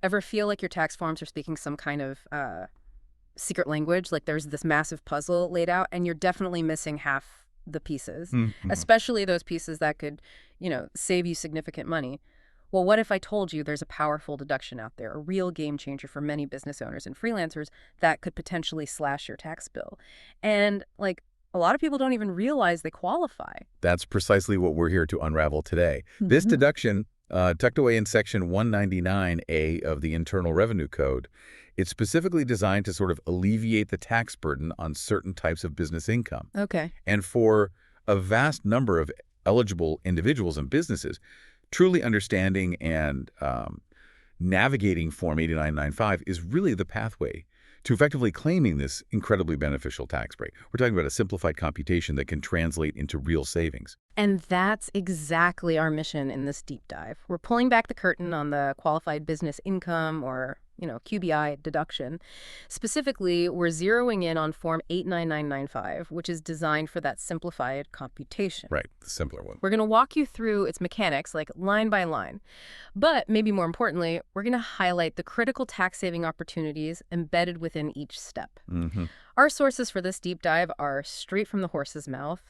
Ever feel like your tax forms are speaking some kind of secret language? Like there's this massive puzzle laid out, and you're definitely missing half the pieces, Mm-hmm. especially those pieces that could, save you significant money. Well, what if I told you there's a powerful deduction out there, a real game changer for many business owners and freelancers that could potentially slash your tax bill? And, like, a lot of people don't even realize they qualify. That's precisely what we're here to unravel today. This Hmm. deduction, tucked away in Section 199A of the Internal Revenue Code, it's specifically designed to sort of alleviate the tax burden on certain types of business income. Okay. And for a vast number of eligible individuals and businesses, truly understanding and navigating Form 8995 is really the pathway to effectively claiming this incredibly beneficial tax break. We're talking about a simplified computation that can translate into real savings. And that's exactly our mission in this deep dive. We're pulling back the curtain on the qualified business income or, QBI deduction. Specifically, we're zeroing in on Form 89995, which is designed for that simplified computation. Right, the simpler one. We're going to walk you through its mechanics, like line by line. But maybe more importantly, we're going to highlight the critical tax-saving opportunities embedded within each step. Mm-hmm. Our sources for this deep dive are straight from the horse's mouth,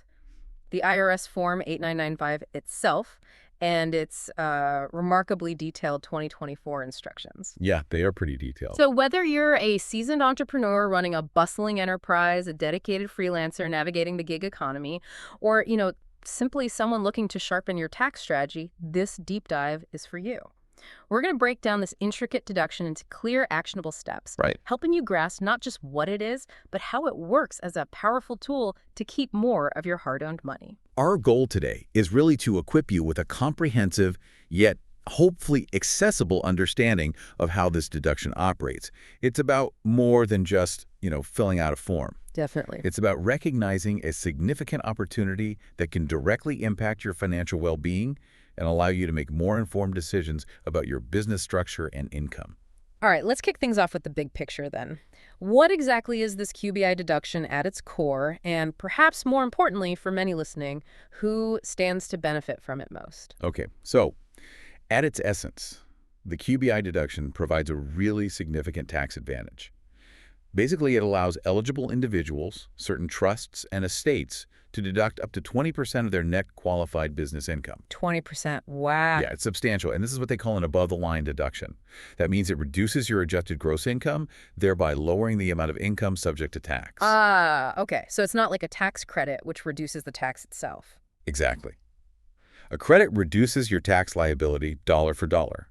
the IRS Form 8995 itself, and its remarkably detailed 2024 instructions. Yeah, they are pretty detailed. So whether you're a seasoned entrepreneur running a bustling enterprise, a dedicated freelancer navigating the gig economy, or, simply someone looking to sharpen your tax strategy, this deep dive is for you. We're going to break down this intricate deduction into clear, actionable steps, Right. helping you grasp not just what it is, but how it works as a powerful tool to keep more of your hard-earned money. Our goal today is really to equip you with a comprehensive, yet hopefully accessible understanding of how this deduction operates. It's about more than just, filling out a form. Definitely. It's about recognizing a significant opportunity that can directly impact your financial well-being and allow you to make more informed decisions about your business structure and income. All right, let's kick things off with the big picture then. What exactly is this QBI deduction at its core? And perhaps more importantly for many listening, who stands to benefit from it most? Okay, so at its essence, the QBI deduction provides a really significant tax advantage. Basically, it allows eligible individuals, certain trusts, and estates to deduct up to 20% of their net qualified business income. 20%. Wow. Yeah, it's substantial, and this is what they call an above-the-line deduction. That means it reduces your adjusted gross income, thereby lowering the amount of income subject to tax. Ah, okay. So it's not like a tax credit, which reduces the tax itself. Exactly. A credit reduces your tax liability dollar for dollar.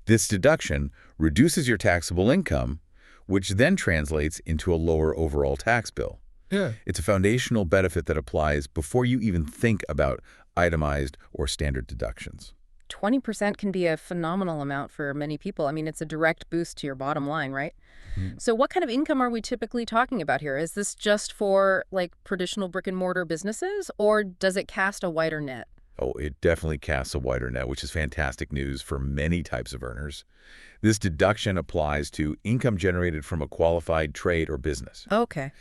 This deduction reduces your taxable income, which then translates into a lower overall tax bill. Yeah. It's a foundational benefit that applies before you even think about itemized or standard deductions. 20% can be a phenomenal amount for many people. I mean, it's a direct boost to your bottom line, right? Mhm. So what kind of income are we typically talking about here? Is this just for, like, traditional brick and mortar businesses, or does it cast a wider net? Oh, it definitely casts a wider net, which is fantastic news for many types of earners. This deduction applies to income generated from a qualified trade or business. Okay.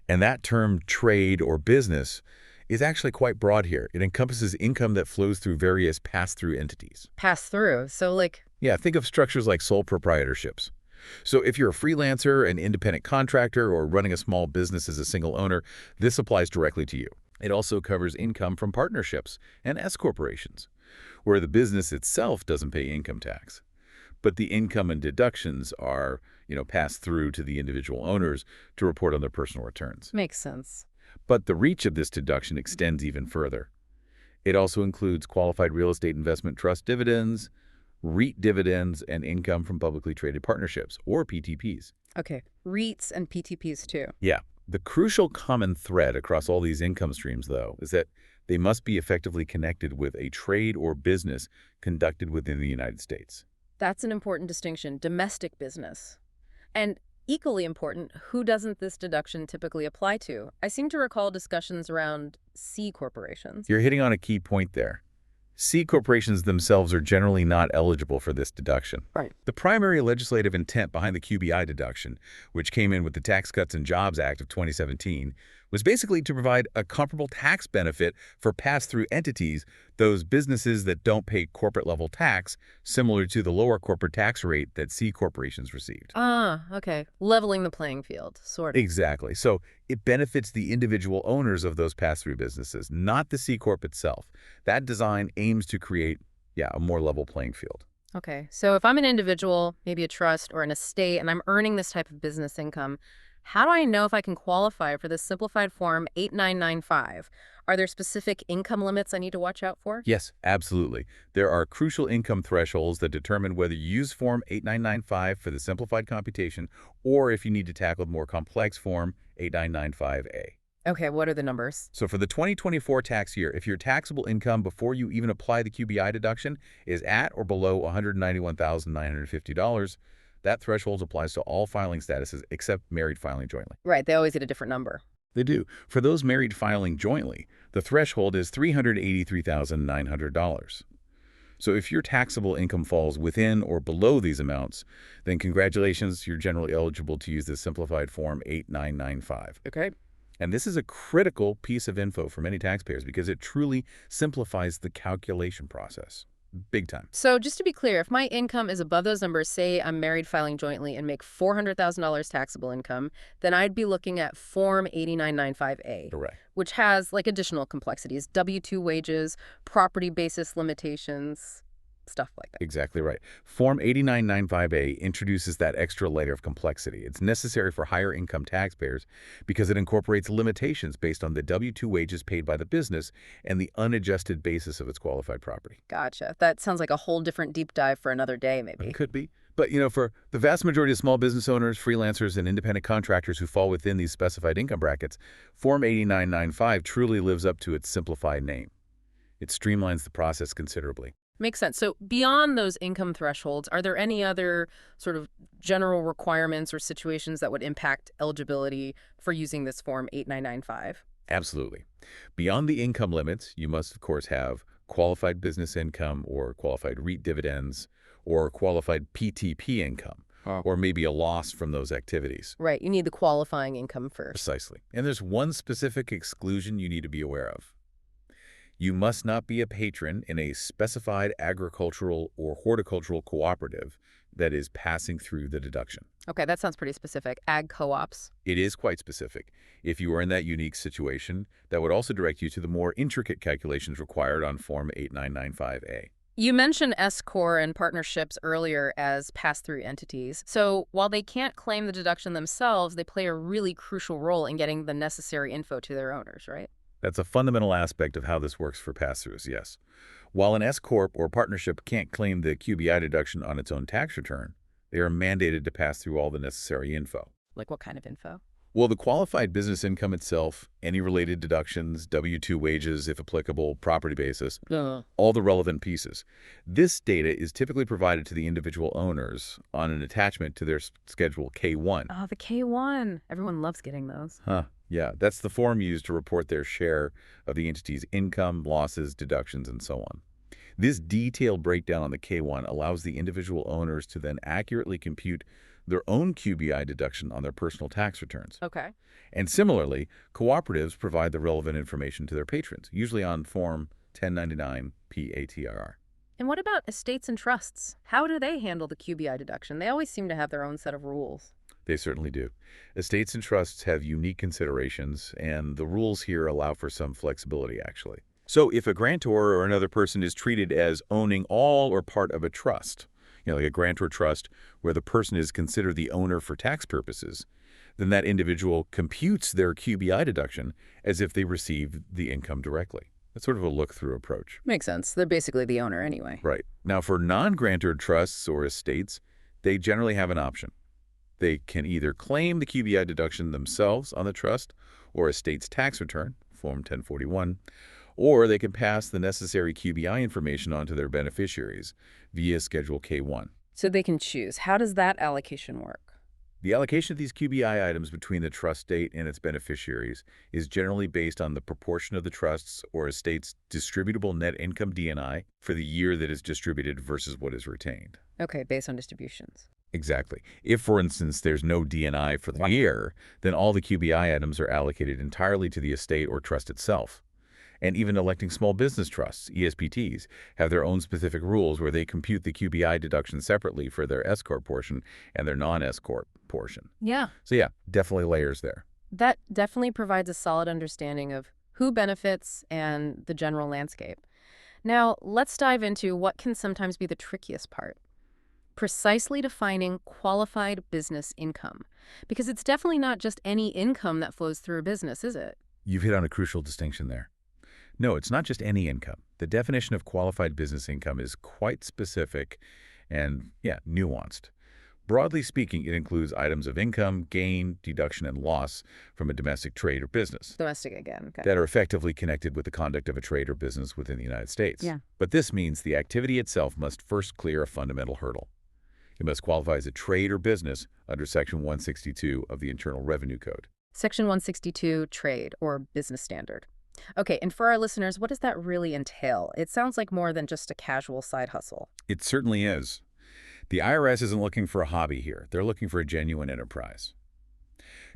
And that term trade or business is actually quite broad here. It encompasses income that flows through various pass-through entities. Pass through. So, like, Yeah, think of structures like sole proprietorships. So if you're a freelancer, an independent contractor, or running a small business as a single owner, this applies directly to you. It also covers income from partnerships and S corporations, where the business itself doesn't pay income tax. But the income and deductions are, passed through to the individual owners to report on their personal returns. makes sense. But the reach of this deduction extends even further. It also includes qualified real estate investment trust dividends, REIT dividends, and income from publicly traded partnerships, or PTPs. Okay. REITs and PTPs, too. Yeah. The crucial common thread across all these income streams, though, is that they must be effectively connected with a trade or business conducted within the United States. That's an important distinction. Domestic business. And equally important, who doesn't this deduction typically apply to? I seem to recall discussions around C corporations. You're hitting on a key point there. C corporations themselves are generally not eligible for this deduction. Right. The primary legislative intent behind the QBI deduction, which came in with the Tax Cuts and Jobs Act of 2017, was basically to provide a comparable tax benefit for pass-through entities, those businesses that don't pay corporate-level tax, similar to the lower corporate tax rate that C corporations received. Ah, okay. Leveling the playing field, sort of. Exactly. So it benefits the individual owners of those pass-through businesses, not the C corp itself. That design aims to create, a more level playing field. Okay, so if I'm an individual, maybe a trust or an estate, and I'm earning this type of business income, how do I know if I can qualify for this simplified form 8995? Are there specific income limits I need to watch out for? Yes, absolutely. There are crucial income thresholds that determine whether you use Form 8995 for the simplified computation or if you need to tackle the more complex Form 8995A. Okay, what are the numbers? So for the 2024 tax year, if your taxable income before you even apply the QBI deduction is at or below $191,950, that threshold applies to all filing statuses except married filing jointly. Right, they always get a different number. They do. For those married filing jointly, the threshold is $383,900. So if your taxable income falls within or below these amounts, then congratulations, you're generally eligible to use the simplified Form 8995. Okay. And this is a critical piece of info for many taxpayers because it truly simplifies the calculation process. Big time. So just to be clear, if my income is above those numbers, say I'm married filing jointly and make $400,000 taxable income, then I'd be looking at Form 8995A, Correct. which has like additional complexities, W-2 wages, property basis limitations, stuff like that. Exactly right. Form 8995A introduces that extra layer of complexity. It's necessary for higher income taxpayers because it incorporates limitations based on the W-2 wages paid by the business and the unadjusted basis of its qualified property. Gotcha. That sounds like a whole different deep dive for another day, maybe. It could be. But, for the vast majority of small business owners, freelancers, and independent contractors who fall within these specified income brackets, Form 8995 truly lives up to its simplified name. It streamlines the process considerably. Makes sense. So beyond those income thresholds, are there any other sort of general requirements or situations that would impact eligibility for using this Form 8995? Absolutely. Beyond the income limits, you must, of course, have qualified business income or qualified REIT dividends or qualified PTP income, or maybe a loss from those activities. Right. You need the qualifying income first. Precisely. And there's one specific exclusion you need to be aware of. You must not be a patron in a specified agricultural or horticultural cooperative that is passing through the deduction. Okay, that sounds pretty specific. Ag co-ops. It is quite specific. If you are in that unique situation, that would also direct you to the more intricate calculations required on Form 8995A. You mentioned S-Corp and partnerships earlier as pass-through entities. So while they can't claim the deduction themselves, they play a really crucial role in getting the necessary info to their owners, right? That's a fundamental aspect of how this works for pass-throughs, yes. While an S-Corp or partnership can't claim the QBI deduction on its own tax return, they are mandated to pass through all the necessary info. Like what kind of info? Well, the qualified business income itself, any related deductions, W-2 wages, if applicable, property basis, all the relevant pieces. This data is typically provided to the individual owners on an attachment to their Schedule K-1. Oh, the K-1. Everyone loves getting those. Yeah, that's the form used to report their share of the entity's income, losses, deductions, and so on. This detailed breakdown on the K-1 allows the individual owners to then accurately compute their own QBI deduction on their personal tax returns. Okay. And similarly, cooperatives provide the relevant information to their patrons, usually on Form 1099 PATRR. And what about estates and trusts? How do they handle the QBI deduction? They always seem to have their own set of rules. They certainly do. Estates and trusts have unique considerations, and the rules here allow for some flexibility, actually. So if a grantor or another person is treated as owning all or part of a trust, like a grantor trust where the person is considered the owner for tax purposes, then that individual computes their QBI deduction as if they received the income directly. That's sort of a look-through approach. Makes sense. They're basically the owner anyway. Right. Now, for non-grantor trusts or estates, they generally have an option. They can either claim the QBI deduction themselves on the trust or estate's tax return, Form 1041, or they can pass the necessary QBI information on to their beneficiaries via Schedule K-1. So they can choose. How does that allocation work? The allocation of these QBI items between the trust state and its beneficiaries is generally based on the proportion of the trust's or estate's distributable net income DNI for the year that is distributed versus what is retained. Okay, based on distributions. Exactly. If, for instance, there's no D&I for the year, then all the QBI items are allocated entirely to the estate or trust itself. And even electing small business trusts, ESPTs, have their own specific rules where they compute the QBI deduction separately for their S-corp portion and their non-S-corp portion. Yeah. So yeah, definitely layers there. That definitely provides a solid understanding of who benefits and the general landscape. Now, let's dive into what can sometimes be the trickiest part. Precisely defining qualified business income. Because it's definitely not just any income that flows through a business, is it? You've hit on a crucial distinction there. No, it's not just any income. The definition of qualified business income is quite specific and, yeah, nuanced. Broadly speaking, it includes items of income, gain, deduction, and loss from a domestic trade or business Domestic again, okay. that are effectively connected with the conduct of a trade or business within the United States. Yeah. But this means the activity itself must first clear a fundamental hurdle. It must qualify as a trade or business under Section 162 of the Internal Revenue Code. Section 162, trade or business standard. Okay, and for our listeners, what does that really entail? It sounds like more than just a casual side hustle. It certainly is. The IRS isn't looking for a hobby here. They're looking for a genuine enterprise.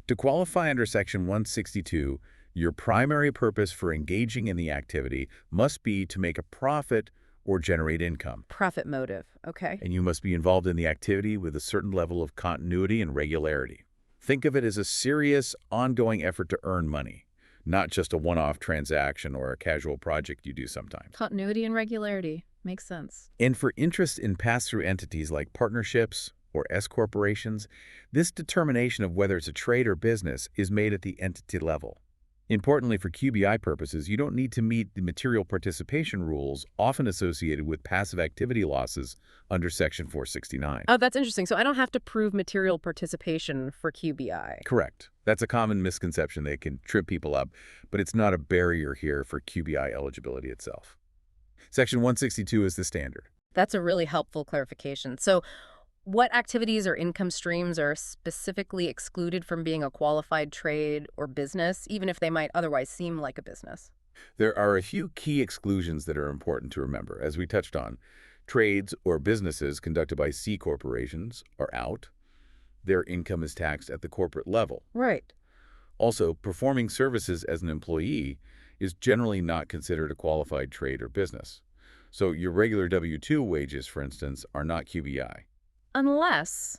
To qualify under Section 162, your primary purpose for engaging in the activity must be to make a profit or generate income. Profit motive, okay. And you must be involved in the activity with a certain level of continuity and regularity. Think of it as a serious, ongoing effort to earn money, not just a one-off transaction or a casual project you do sometimes. Continuity and regularity. Makes sense. And for interest in pass-through entities like partnerships or S-corporations, this determination of whether it's a trade or business is made at the entity level. Importantly, for QBI purposes, you don't need to meet the material participation rules often associated with passive activity losses under Section 469. Oh, that's interesting. So I don't have to prove material participation for QBI. Correct. That's a common misconception that can trip people up, but it's not a barrier here for QBI eligibility itself. Section 162 is the standard. That's a really helpful clarification. So what activities or income streams are specifically excluded from being a qualified trade or business, even if they might otherwise seem like a business? There are a few key exclusions that are important to remember. As we touched on, trades or businesses conducted by C corporations are out. Their income is taxed at the corporate level. Right. Also, performing services as an employee is generally not considered a qualified trade or business. So your regular W-2 wages, for instance, are not QBI. Unless,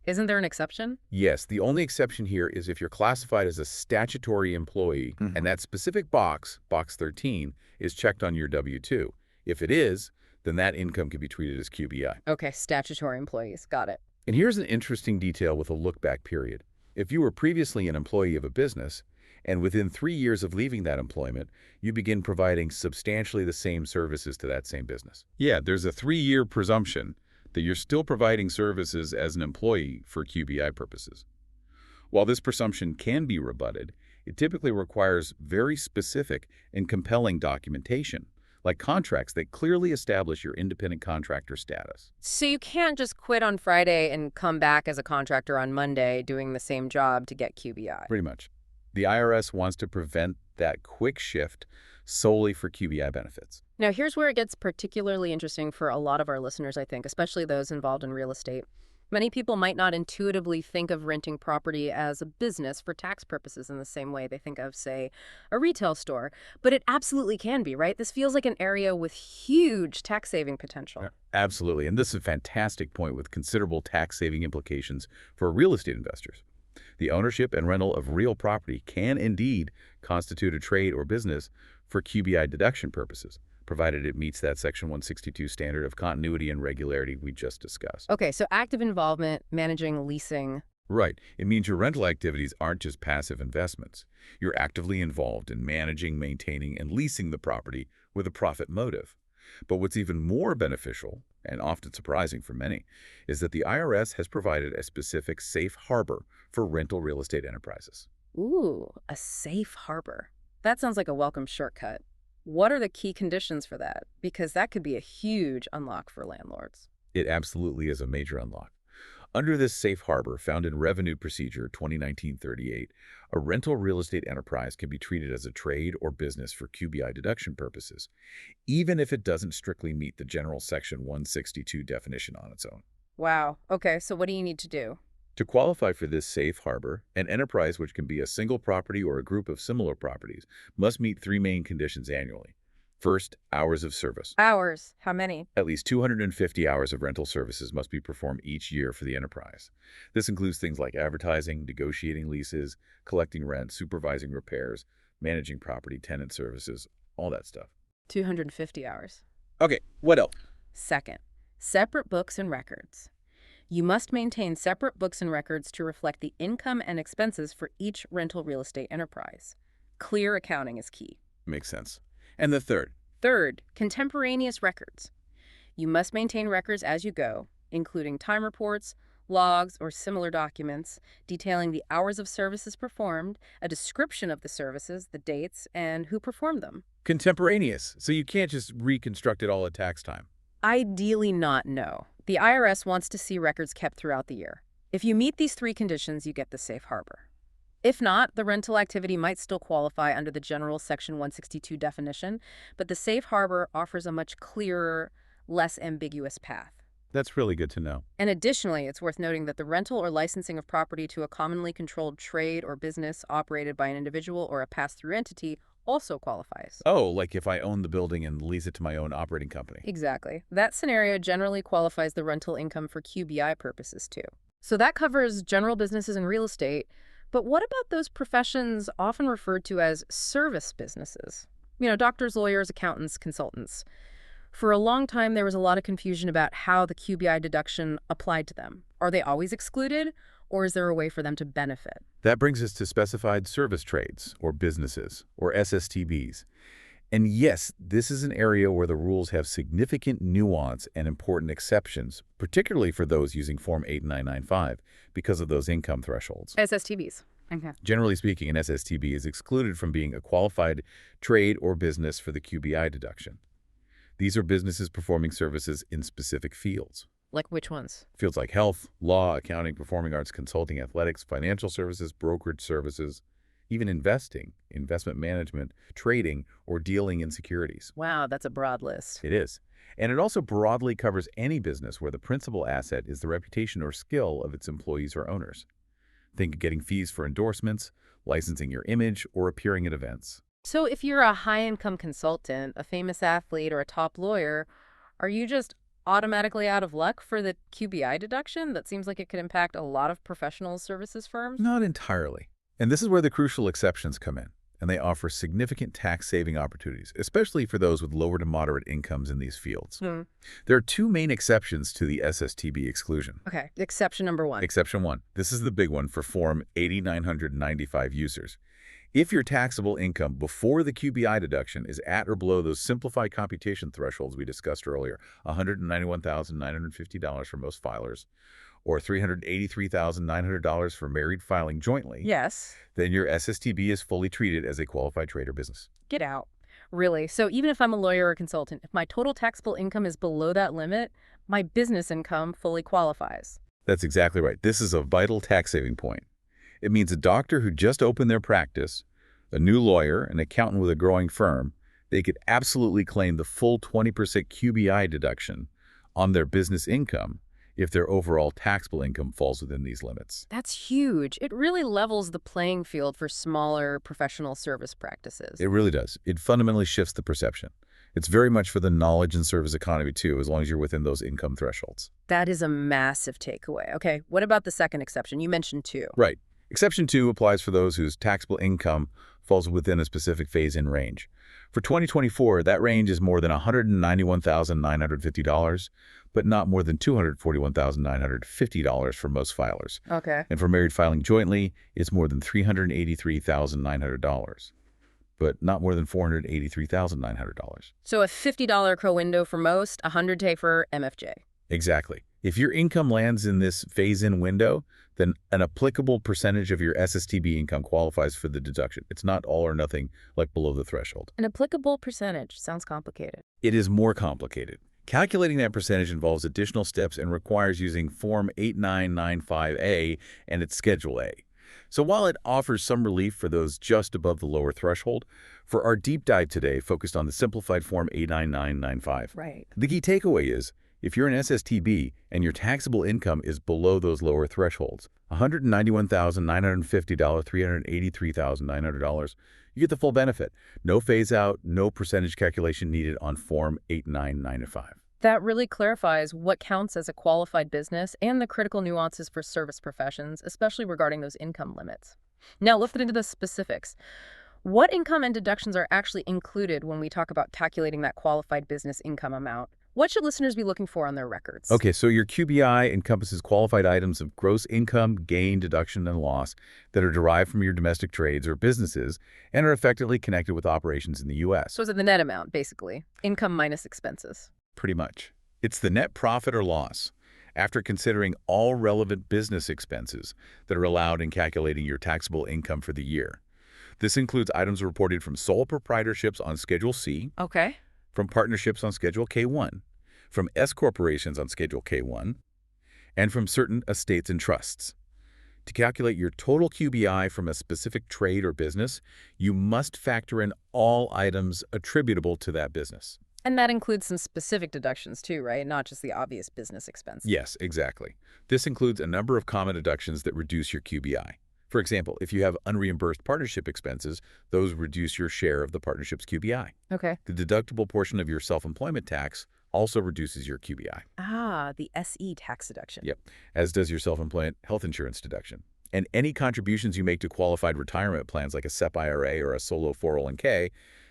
isn't there an exception? Yes, the only exception here is if you're classified as a statutory employee, and that specific box, box 13, is checked on your W-2. If it is, then that income can be treated as QBI. Okay, statutory employees. Got it. And here's an interesting detail with a look-back period. If you were previously an employee of a business, and within 3 years of leaving that employment, you begin providing substantially the same services to that same business. Yeah, there's a 3-year presumption that you're still providing services as an employee for QBI purposes. While this presumption can be rebutted, it typically requires very specific and compelling documentation, like contracts that clearly establish your independent contractor status. So you can't just quit on Friday and come back as a contractor on Monday doing the same job to get QBI. Pretty much. The IRS wants to prevent that quick shift solely for QBI benefits. Now, here's where it gets particularly interesting for a lot of our listeners, I think, especially those involved in real estate. Many people might not intuitively think of renting property as a business for tax purposes in the same way they think of, say, a retail store. But it absolutely can be, right? This feels like an area with huge tax-saving potential. Absolutely. And this is a fantastic point with considerable tax-saving implications for real estate investors. The ownership and rental of real property can indeed constitute a trade or business for QBI deduction purposes, provided it meets that Section 162 standard of continuity and regularity we just discussed. Okay, so active involvement, managing, leasing. Right. It means your rental activities aren't just passive investments. You're actively involved in managing, maintaining, and leasing the property with a profit motive. But what's even more beneficial, and often surprising for many, is that the IRS has provided a specific safe harbor for rental real estate enterprises. Ooh, a safe harbor. That sounds like a welcome shortcut. What are the key conditions for that? Because that could be a huge unlock for landlords. It absolutely is a major unlock. Under this safe harbor found in Revenue Procedure 2019-38, a rental real estate enterprise can be treated as a trade or business for QBI deduction purposes, even if it doesn't strictly meet the general Section 162 definition on its own. Wow. Okay, so what do you need to do? To qualify for this safe harbor, an enterprise, which can be a single property or a group of similar properties, must meet three main conditions annually. First, hours of service. Hours. How many? At least 250 hours of rental services must be performed each year for the enterprise. This includes things like advertising, negotiating leases, collecting rent, supervising repairs, managing property, tenant services, all that stuff. 250 hours. Okay, what else? Second, separate books and records. You must maintain separate books and records to reflect the income and expenses for each rental real estate enterprise. Clear accounting is key. Makes sense. And the third? Third, contemporaneous records. You must maintain records as you go, including time reports, logs, or similar documents detailing the hours of services performed, a description of the services, the dates, and who performed them. Contemporaneous, so you can't just reconstruct it all at tax time. Ideally not, no. The IRS wants to see records kept throughout the year. If you meet these three conditions, you get the safe harbor. If not, the rental activity might still qualify under the general Section 162 definition, but the safe harbor offers a much clearer, less ambiguous path. That's really good to know. And additionally, it's worth noting that the rental or licensing of property to a commonly controlled trade or business operated by an individual or a pass-through entity also qualifies. Oh, like if I own the building and lease it to my own operating company. Exactly. That scenario generally qualifies the rental income for QBI purposes too. So that covers general businesses and real estate, but what about those professions often referred to as service businesses? Doctors, lawyers, accountants, consultants. For a long time, there was a lot of confusion about how the QBI deduction applied to them. Are they always excluded, or is there a way for them to benefit? That brings us to specified service trades, or businesses, or SSTBs. And yes, this is an area where the rules have significant nuance and important exceptions, particularly for those using Form 8995 because of those income thresholds. SSTBs. Okay. Generally speaking, an SSTB is excluded from being a qualified trade or business for the QBI deduction. These are businesses performing services in specific fields. Like which ones? Fields like health, law, accounting, performing arts, consulting, athletics, financial services, brokerage services, even investing, investment management, trading, or dealing in securities. Wow, that's a broad list. It is. And it also broadly covers any business where the principal asset is the reputation or skill of its employees or owners. Think of getting fees for endorsements, licensing your image, or appearing at events. So if you're a high-income consultant, a famous athlete, or a top lawyer, are you just automatically out of luck for the QBI deduction? That seems like it could impact a lot of professional services firms. Not entirely. And this is where the crucial exceptions come in, and they offer significant tax-saving opportunities, especially for those with lower to moderate incomes in these fields. There are two main exceptions to the SSTB exclusion. Okay, exception number one. Exception 1. This is the big one for Form 8995 users. If your taxable income before the QBI deduction is at or below those simplified computation thresholds we discussed earlier, $191,950 for most filers, or $383,900 for married filing jointly, Yes. then your SSTB is fully treated as a qualified trade or business. Get out. Really? So even if I'm a lawyer or consultant, if my total taxable income is below that limit, my business income fully qualifies. That's exactly right. This is a vital tax-saving point. It means a doctor who just opened their practice, a new lawyer, an accountant with a growing firm, they could absolutely claim the full 20% QBI deduction on their business income if their overall taxable income falls within these limits. That's huge. It really levels the playing field for smaller professional service practices. It really does. It fundamentally shifts the perception. It's very much for the knowledge and service economy, too, as long as you're within those income thresholds. That is a massive takeaway. Okay, what about the second exception? You mentioned two. Right. Exception 2 applies for those whose taxable income falls within a specific phase-in range. For 2024, that range is more than $191,950, but not more than $241,950 for most filers. Okay. And for married filing jointly, it's more than $383,900, but not more than $483,900. So a $50 co-window for most, $100K for MFJ. Exactly. If your income lands in this phase-in window, then an applicable percentage of your SSTB income qualifies for the deduction. It's not all or nothing like below the threshold. An applicable percentage sounds complicated. It is more complicated. Calculating that percentage involves additional steps and requires using Form 8995A and its Schedule A. So while it offers some relief for those just above the lower threshold, for our deep dive today focused on the simplified Form 89995. Right. The key takeaway is, If you're an SSTB and your taxable income is below those lower thresholds, $191,950, $383,900, you get the full benefit. No phase-out, no percentage calculation needed on Form 89995. That really clarifies what counts as a qualified business and the critical nuances for service professions, especially regarding those income limits. Now, let's get into the specifics. What income and deductions are actually included when we talk about calculating that qualified business income amount? What should listeners be looking for on their records? Okay, so your QBI encompasses qualified items of gross income, gain, deduction, and loss that are derived from your domestic trades or businesses and are effectively connected with operations in the U.S. So is it the net amount, basically? Income minus expenses. Pretty much. It's the net profit or loss after considering all relevant business expenses that are allowed in calculating your taxable income for the year. This includes items reported from sole proprietorships on Schedule C, Okay. from partnerships on Schedule K1, from S corporations on Schedule K1, and from certain estates and trusts. To calculate your total QBI from a specific trade or business, you must factor in all items attributable to that business. And that includes some specific deductions too, right? Not just the obvious business expense. Yes, exactly. This includes a number of common deductions that reduce your QBI. For example, if you have unreimbursed partnership expenses, those reduce your share of the partnership's QBI. Okay. The deductible portion of your self-employment tax also reduces your QBI. Ah, the SE tax deduction. Yep, as does your self-employment health insurance deduction. And any contributions you make to qualified retirement plans like a SEP IRA or a solo 401k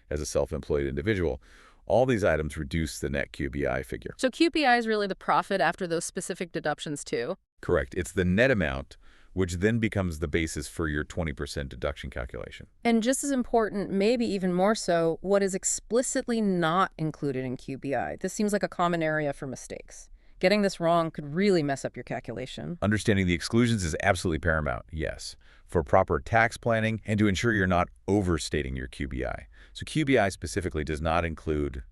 as a self-employed individual, all these items reduce the net QBI figure. So QBI is really the profit after those specific deductions too? Correct. It's the net amount, which then becomes the basis for your 20% deduction calculation. And just as important, maybe even more so, what is explicitly not included in QBI? This seems like a common area for mistakes. Getting this wrong could really mess up your calculation. Understanding the exclusions is absolutely paramount, yes, for proper tax planning and to ensure you're not overstating your QBI. So QBI specifically does not include,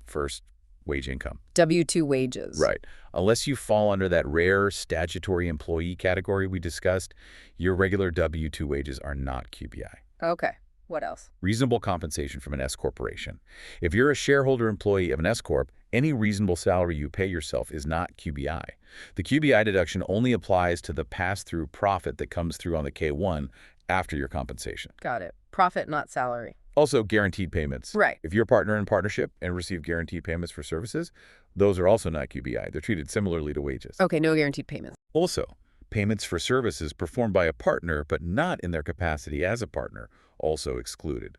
first, wage income. W-2 wages. Right. Unless you fall under that rare statutory employee category we discussed, your regular W-2 wages are not QBI. Okay. What else? Reasonable compensation from an S corporation. If you're a shareholder employee of an S corp, any reasonable salary you pay yourself is not QBI. The QBI deduction only applies to the pass-through profit that comes through on the K1 after your compensation. Got it. Profit, not salary. Also, guaranteed payments. Right. If you're a partner in partnership and receive guaranteed payments for services, those are also not QBI. They're treated similarly to wages. Okay, no guaranteed payments. Also, payments for services performed by a partner but not in their capacity as a partner, also excluded.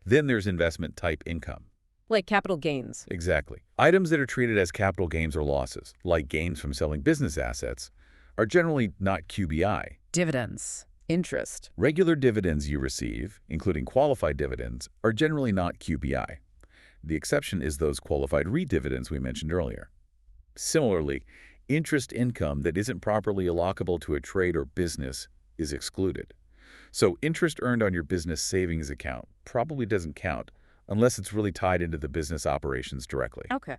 Then there's investment type income. Like capital gains. Exactly. Items that are treated as capital gains or losses, like gains from selling business assets, are generally not QBI. Dividends. Interest. Regular dividends you receive, including qualified dividends, are generally not QBI. The exception is those qualified redividends we mentioned earlier. Similarly, interest income that isn't properly allocable to a trade or business is excluded. So interest earned on your business savings account probably doesn't count unless it's really tied into the business operations directly. Okay.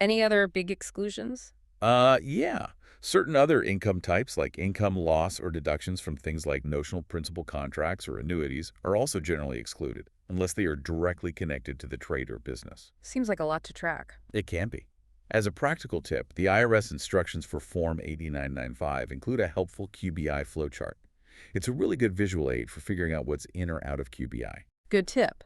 Any other big exclusions? Yeah. Certain other income types like income loss or deductions from things like notional principal contracts or annuities are also generally excluded unless they are directly connected to the trade or business. Seems like a lot to track. It can be. As a practical tip, the IRS instructions for Form 8995 include a helpful QBI flowchart. It's a really good visual aid for figuring out what's in or out of QBI. Good tip.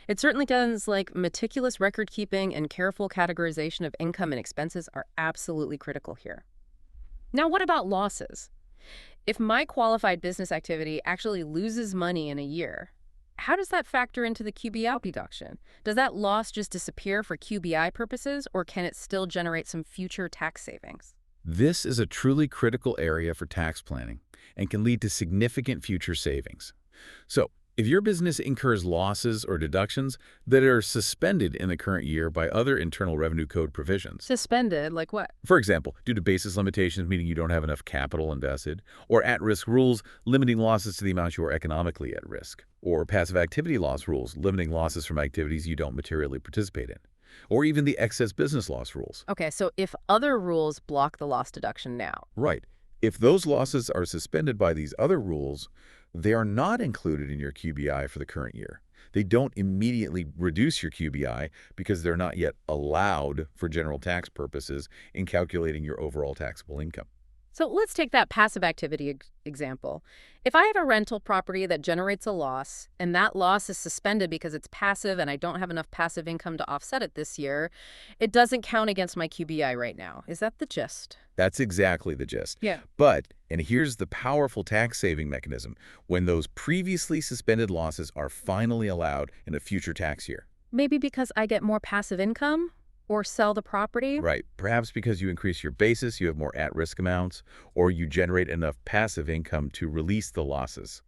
It certainly does, like meticulous record keeping and careful categorization of income and expenses are absolutely critical here. Now, what about losses? If my qualified business activity actually loses money in a year, how does that factor into the QBI deduction? Does that loss just disappear for QBI purposes, or can it still generate some future tax savings? This is a truly critical area for tax planning and can lead to significant future savings. So, if your business incurs losses or deductions that are suspended in the current year by other Internal Revenue Code provisions. Suspended, like what? For example, due to basis limitations, meaning you don't have enough capital invested, or at-risk rules limiting losses to the amount you are economically at risk, or passive activity loss rules limiting losses from activities you don't materially participate in, or even the excess business loss rules. Okay, so if other rules block the loss deduction now. Right. If those losses are suspended by these other rules, they are not included in your QBI for the current year. They don't immediately reduce your QBI because they're not yet allowed for general tax purposes in calculating your overall taxable income. So let's take that passive activity example. If I have a rental property that generates a loss, and that loss is suspended because it's passive and I don't have enough passive income to offset it this year, it doesn't count against my QBI right now. Is that the gist? That's exactly the gist. Yeah. But, and here's the powerful tax-saving mechanism, when those previously suspended losses are finally allowed in a future tax year. Maybe because I get more passive income or sell the property? Right. Perhaps because you increase your basis, you have more at-risk amounts, or you generate enough passive income to release the losses.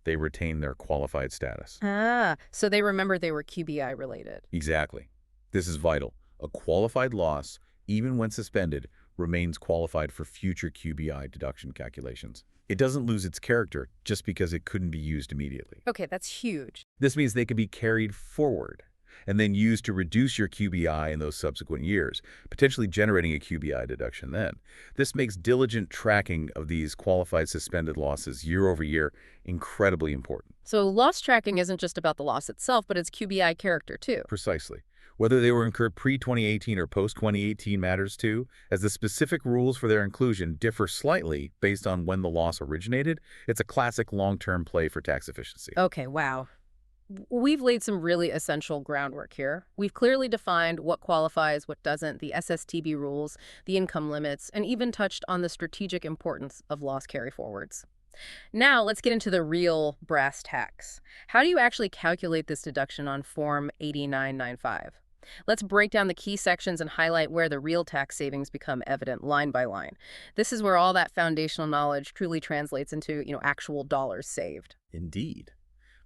They retain their qualified status. Ah, so they remember they were QBI related. Exactly. This is vital. A qualified loss, even when suspended, remains qualified for future QBI deduction calculations. It doesn't lose its character just because it couldn't be used immediately. Okay, that's huge. This means they can be carried forward and then used to reduce your QBI in those subsequent years, potentially generating a QBI deduction then. This makes diligent tracking of these qualified suspended losses year over year incredibly important. So loss tracking isn't just about the loss itself, but its QBI character too. Precisely. Whether they were incurred pre-2018 or post-2018 matters too, as the specific rules for their inclusion differ slightly based on when the loss originated. It's a classic long-term play for tax efficiency. Okay, wow. We've laid some really essential groundwork here. We've clearly defined what qualifies, what doesn't, the SSTB rules, the income limits, and even touched on the strategic importance of loss carryforwards. Now, let's get into the real brass tacks. How do you actually calculate this deduction on Form 8995? Let's break down the key sections and highlight where the real tax savings become evident line by line. This is where all that foundational knowledge truly translates into, actual dollars saved. Indeed.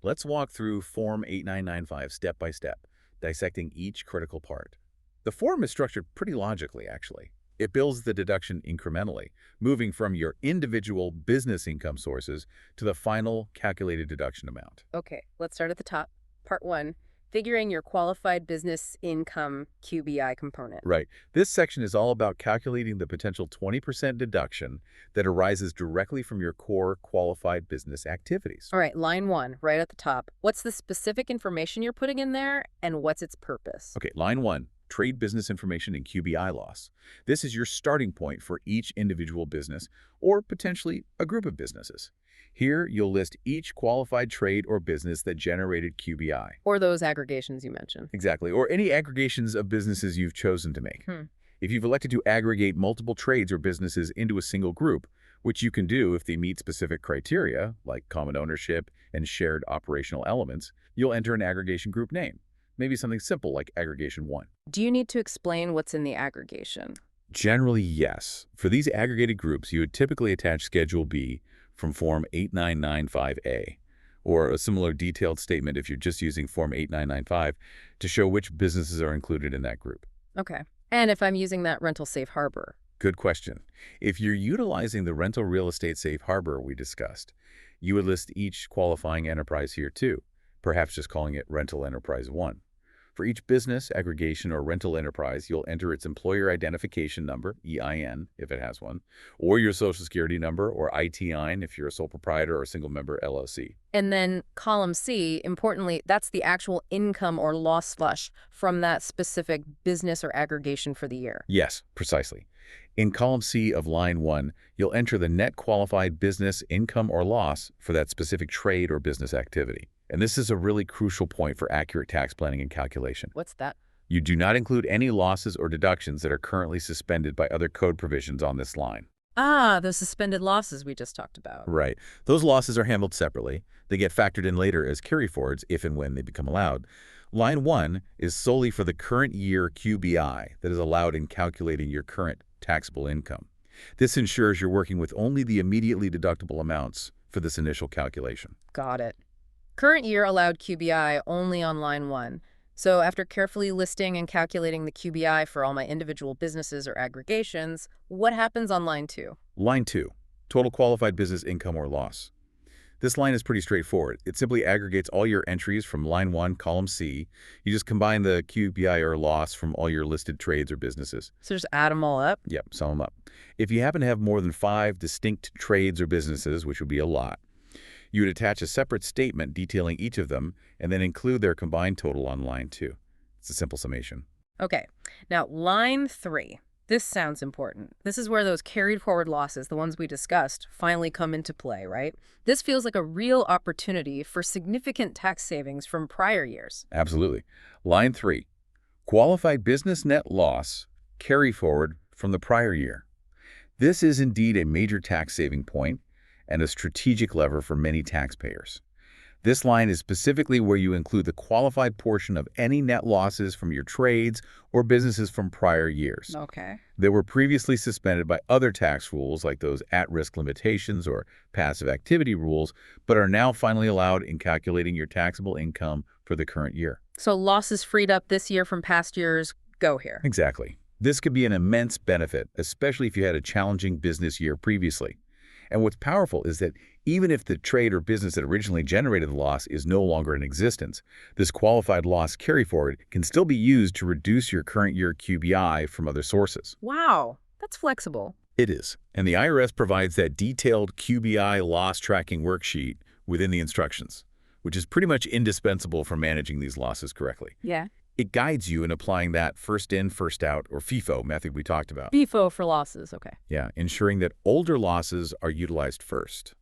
Let's walk through Form 8995 step by step, dissecting each critical part. The form is structured pretty logically, actually. It builds the deduction incrementally, moving from your individual business income sources to the final calculated deduction amount. Okay, let's start at the top. Part 1, figuring your qualified business income QBI component. Right. This section is all about calculating the potential 20% deduction that arises directly from your core qualified business activities. All right, line 1, right at the top. What's the specific information you're putting in there, and what's its purpose? Okay, line 1, trade business information and QBI loss. This is your starting point for each individual business or potentially a group of businesses. Here, you'll list each qualified trade or business that generated QBI. Or those aggregations you mentioned. Exactly, or any aggregations of businesses you've chosen to make. If you've elected to aggregate multiple trades or businesses into a single group, which you can do if they meet specific criteria, like common ownership and shared operational elements, you'll enter an aggregation group name. Maybe something simple like Aggregation 1. Do you need to explain what's in the aggregation? Generally, yes. For these aggregated groups, you would typically attach Schedule B from Form 8995A, or a similar detailed statement if you're just using Form 8995 to show which businesses are included in that group. Okay. And if I'm using that rental safe harbor? Good question. If you're utilizing the rental real estate safe harbor we discussed, you would list each qualifying enterprise here too, perhaps just calling it Rental Enterprise 1. For each business, aggregation, or rental enterprise, you'll enter its employer identification number, EIN, if it has one, or your Social Security number, or ITIN, if you're a sole proprietor or single member LLC. And then column C, importantly, that's the actual income or loss flush from that specific business or aggregation for the year. Yes, precisely. In column C of line 1, you'll enter the net qualified business income or loss for that specific trade or business activity. And this is a really crucial point for accurate tax planning and calculation. What's that? You do not include any losses or deductions that are currently suspended by other code provisions on this line. Ah, the suspended losses we just talked about. Right. Those losses are handled separately. They get factored in later as carryforwards if and when they become allowed. Line 1 is solely for the current year QBI that is allowed in calculating your current taxable income. This ensures you're working with only the immediately deductible amounts for this initial calculation. Got it. Current year allowed QBI only on line 1. So after carefully listing and calculating the QBI for all my individual businesses or aggregations, what happens on line 2? Line 2, total qualified business income or loss. This line is pretty straightforward. It simply aggregates all your entries from line 1, column C. You just combine the QBI or loss from all your listed trades or businesses. So just add them all up? Yep, sum them up. If you happen to have more than 5 distinct trades or businesses, which would be a lot, You would attach a separate statement detailing each of them and then include their combined total on line 2. It's a simple summation. Okay, now line 3. This sounds important. This is where those carried forward losses, the ones we discussed, finally come into play, right? This feels like a real opportunity for significant tax savings from prior years. Absolutely. Line 3, qualified business net loss carry forward from the prior year. This is indeed a major tax saving point and a strategic lever for many taxpayers. This line is specifically where you include the qualified portion of any net losses from your trades or businesses from prior years Okay. that were previously suspended by other tax rules like those at-risk limitations or passive activity rules, but are now finally allowed in calculating your taxable income for the current year. So losses freed up this year from past years go here. Exactly. This could be an immense benefit, especially if you had a challenging business year previously. And what's powerful is that even if the trade or business that originally generated the loss is no longer in existence, this qualified loss carry forward can still be used to reduce your current year QBI from other sources. Wow, that's flexible. It is. And the IRS provides that detailed QBI loss tracking worksheet within the instructions, which is pretty much indispensable for managing these losses correctly. Yeah. It guides you in applying that first in, first out, or FIFO method we talked about. FIFO for losses, okay. Yeah, ensuring that older losses are utilized first,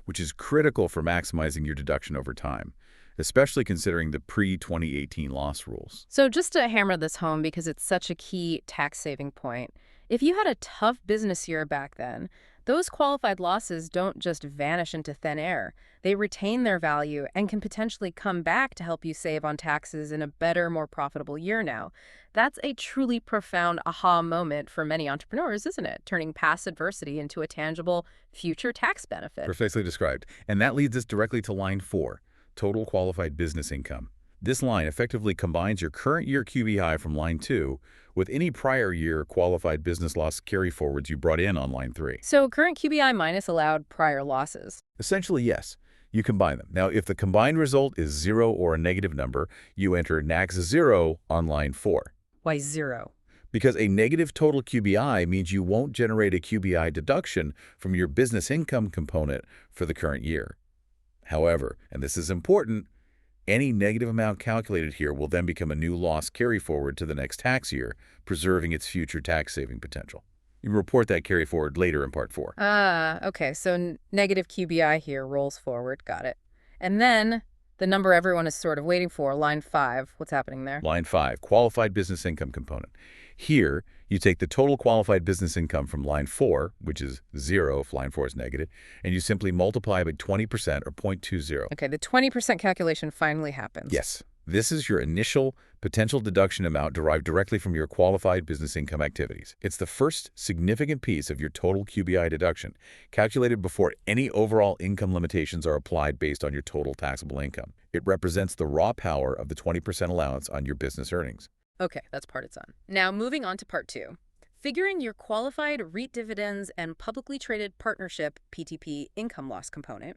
which is critical for maximizing your deduction over time, especially considering the pre-2018 loss rules. So just to hammer this home, because it's such a key tax saving point, if you had a tough business year back then, those qualified losses don't just vanish into thin air. They retain their value and can potentially come back to help you save on taxes in a better, more profitable year now. That's a truly profound aha moment for many entrepreneurs, isn't it? Turning past adversity into a tangible future tax benefit. Precisely described. And that leads us directly to line 4, total qualified business income. This line effectively combines your current year QBI from line 2 with any prior year qualified business loss carry forwards you brought in on line 3. So current QBI minus allowed prior losses. Essentially, yes. You combine them. Now, if the combined result is 0 or a negative number, you enter NACS 0 on line 4. Why 0? Because a negative total QBI means you won't generate a QBI deduction from your business income component for the current year. However, and this is important, any negative amount calculated here will then become a new loss carry forward to the next tax year, preserving its future tax saving potential. You report that carry forward later in Part 4. Okay, so negative QBI here rolls forward, got it. And then the number everyone is sort of waiting for, line 5, what's happening there? Line 5, qualified business income component. Here, you take the total qualified business income from line 4, which is 0 if line 4 is negative, and you simply multiply by 20% or 0.20. Okay, the 20% calculation finally happens. Yes. This is your initial potential deduction amount derived directly from your qualified business income activities. It's the first significant piece of your total QBI deduction, calculated before any overall income limitations are applied based on your total taxable income. It represents the raw power of the 20% allowance on your business earnings. Okay, that's part it's on. Now, moving on to part 2. Figuring your qualified REIT dividends and publicly traded partnership PTP income loss component.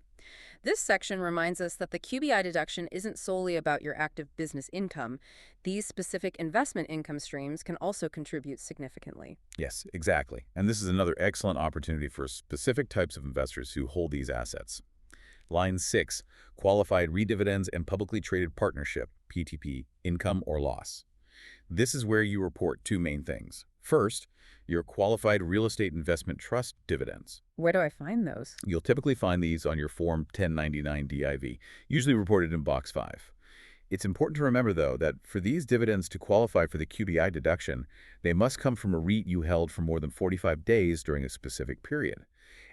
This section reminds us that the QBI deduction isn't solely about your active business income. These specific investment income streams can also contribute significantly. Yes, exactly. And this is another excellent opportunity for specific types of investors who hold these assets. Line 6, qualified REIT dividends and publicly traded partnership PTP income or loss. This is where you report two main things. First, your qualified real estate investment trust dividends. Where do I find those? You'll typically find these on your Form 1099 DIV, usually reported in Box 5. It's important to remember, though, that for these dividends to qualify for the QBI deduction, they must come from a REIT you held for more than 45 days during a specific period.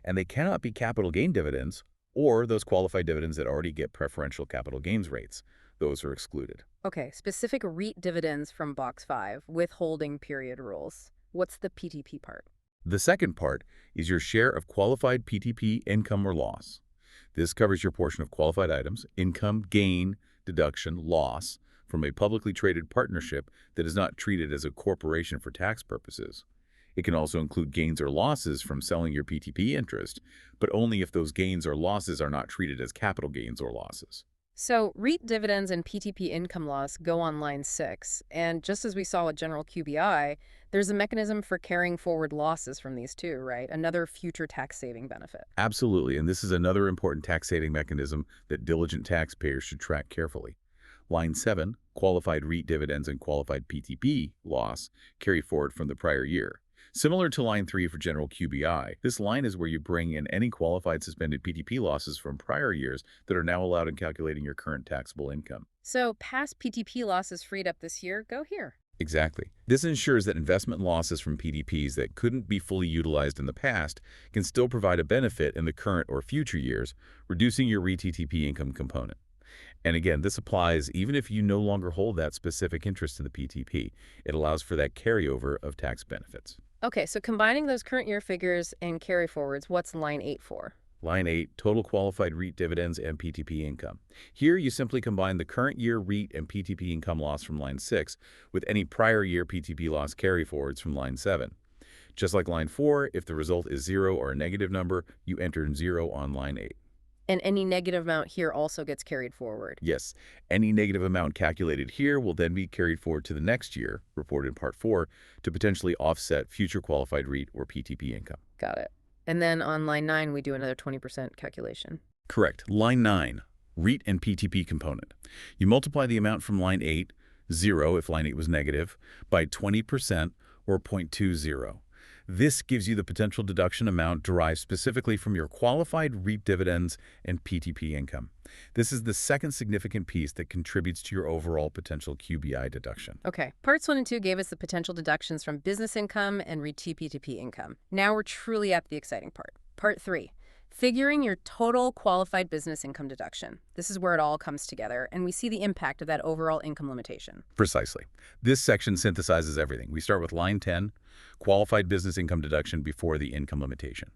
And they cannot be capital gain dividends or those qualified dividends that already get preferential capital gains rates. Those are excluded. Okay, specific REIT dividends from Box 5, withholding period rules. What's the PTP part? The second part is your share of qualified PTP income or loss. This covers your portion of qualified items, income, gain, deduction, loss, from a publicly traded partnership that is not treated as a corporation for tax purposes. It can also include gains or losses from selling your PTP interest, but only if those gains or losses are not treated as capital gains or losses. So REIT dividends and PTP income loss go on line 6. And just as we saw with general QBI, there's a mechanism for carrying forward losses from these too, right? Another future tax saving benefit. Absolutely, and this is another important tax-saving mechanism that diligent taxpayers should track carefully. Line 7, qualified REIT dividends and qualified PTP loss carry forward from the prior year. Similar to line 3 for general QBI, this line is where you bring in any qualified suspended PTP losses from prior years that are now allowed in calculating your current taxable income. So past PTP losses freed up this year go here. Exactly. This ensures that investment losses from PDPs that couldn't be fully utilized in the past can still provide a benefit in the current or future years, reducing your REIT-TTP income component. And again, this applies even if you no longer hold that specific interest in the PTP. It allows for that carryover of tax benefits. Okay, so combining those current year figures and carry forwards, what's line 8 for? Line 8, total qualified REIT dividends and PTP income. Here, you simply combine the current year REIT and PTP income loss from line 6 with any prior year PTP loss carry forwards from line 7. Just like line 4, if the result is 0 or a negative number, you enter 0 on line 8. And any negative amount here also gets carried forward. Yes, any negative amount calculated here will then be carried forward to the next year, reported in Part 4, to potentially offset future qualified REIT or PTP income. Got it. And then on line 9, we do another 20% calculation. Correct. Line 9, REIT and PTP component. You multiply the amount from line 8, 0 if line 8 was negative, by 20% or 0.20. This gives you the potential deduction amount derived specifically from your qualified REIT dividends and PTP income. This is the second significant piece that contributes to your overall potential QBI deduction. Okay, parts 1 and 2 gave us the potential deductions from business income and REIT PTP income. Now we're truly at the exciting part. Part 3, figuring your total qualified business income deduction. This is where it all comes together, and we see the impact of that overall income limitation. Precisely. This section synthesizes everything. We start with line 10, qualified business income deduction before the income limitation.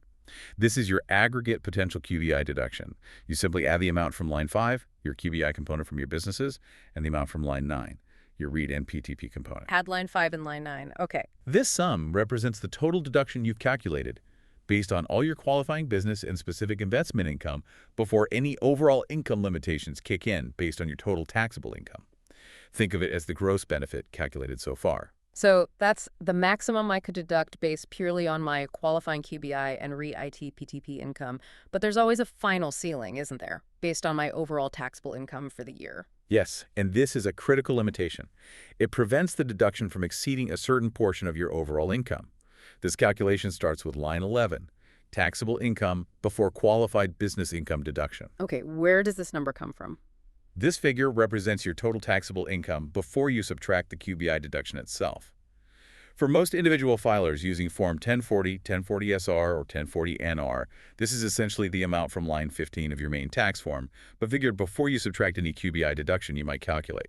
This is your aggregate potential QBI deduction. You simply add the amount from line 5, your QBI component from your businesses, and the amount from line 9, your REIT and PTP component. Add line 5 and line 9. Okay. This sum represents the total deduction you've calculated based on all your qualifying business and specific investment income before any overall income limitations kick in based on your total taxable income. Think of it as the gross benefit calculated so far. So that's the maximum I could deduct based purely on my qualifying QBI and REIT IT PTP income. But there's always a final ceiling, isn't there, based on my overall taxable income for the year? Yes, and this is a critical limitation. It prevents the deduction from exceeding a certain portion of your overall income. This calculation starts with line 11, taxable income before qualified business income deduction. Okay, where does this number come from? This figure represents your total taxable income before you subtract the QBI deduction itself. For most individual filers using Form 1040, 1040-SR, or 1040-NR, this is essentially the amount from line 15 of your main tax form, but figured before you subtract any QBI deduction you might calculate.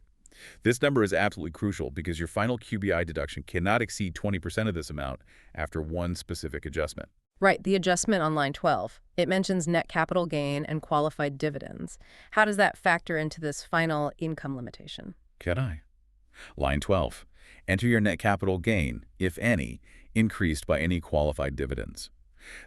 This number is absolutely crucial because your final QBI deduction cannot exceed 20% of this amount after one specific adjustment. Right, the adjustment on line 12. It mentions net capital gain and qualified dividends. How does that factor into this final income limitation? Can I? Line 12. Enter your net capital gain, if any, increased by any qualified dividends.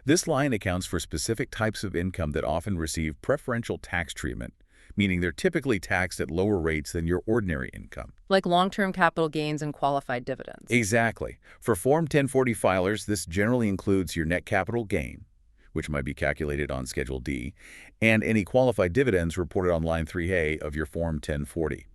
This line accounts for specific types of income that often receive preferential tax treatment, meaning they're typically taxed at lower rates than your ordinary income. Like long-term capital gains and qualified dividends. Exactly. For Form 1040 filers, this generally includes your net capital gain, which might be calculated on Schedule D, and any qualified dividends reported on line 3A of your Form 1040.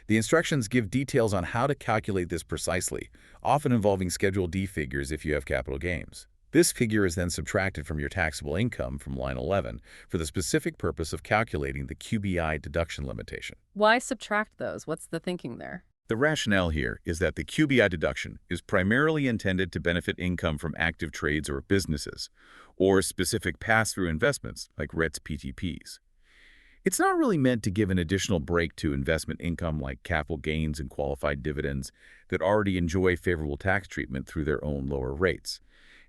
The instructions give details on how to calculate this precisely, often involving Schedule D figures if you have capital gains. This figure is then subtracted from your taxable income from line 11 for the specific purpose of calculating the QBI deduction limitation. Why subtract those? What's the thinking there? The rationale here is that the QBI deduction is primarily intended to benefit income from active trades or businesses, or specific pass-through investments like REITs PTPs. It's not really meant to give an additional break to investment income like capital gains and qualified dividends that already enjoy favorable tax treatment through their own lower rates.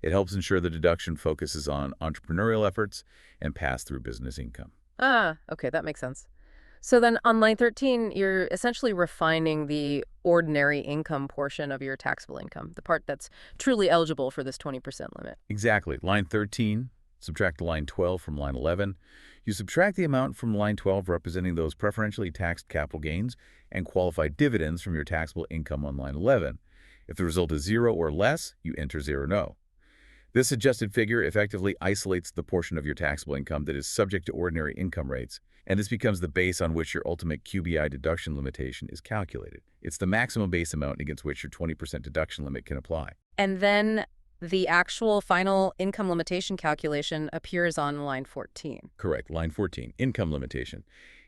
It helps ensure the deduction focuses on entrepreneurial efforts and pass-through business income. Okay, that makes sense. So then on line 13, you're essentially refining the ordinary income portion of your taxable income, the part that's truly eligible for this 20% limit. Exactly. Line 13, Subtract line 12 from line 11. You subtract the amount from line 12 representing those preferentially taxed capital gains and qualified dividends from your taxable income on line 11. If the result is 0 or less, you enter 0 no. This adjusted figure effectively isolates the portion of your taxable income that is subject to ordinary income rates, and this becomes the base on which your ultimate QBI deduction limitation is calculated. It's the maximum base amount against which your 20% deduction limit can apply. And then the actual final income limitation calculation appears on line 14. Correct. Line 14, income limitation.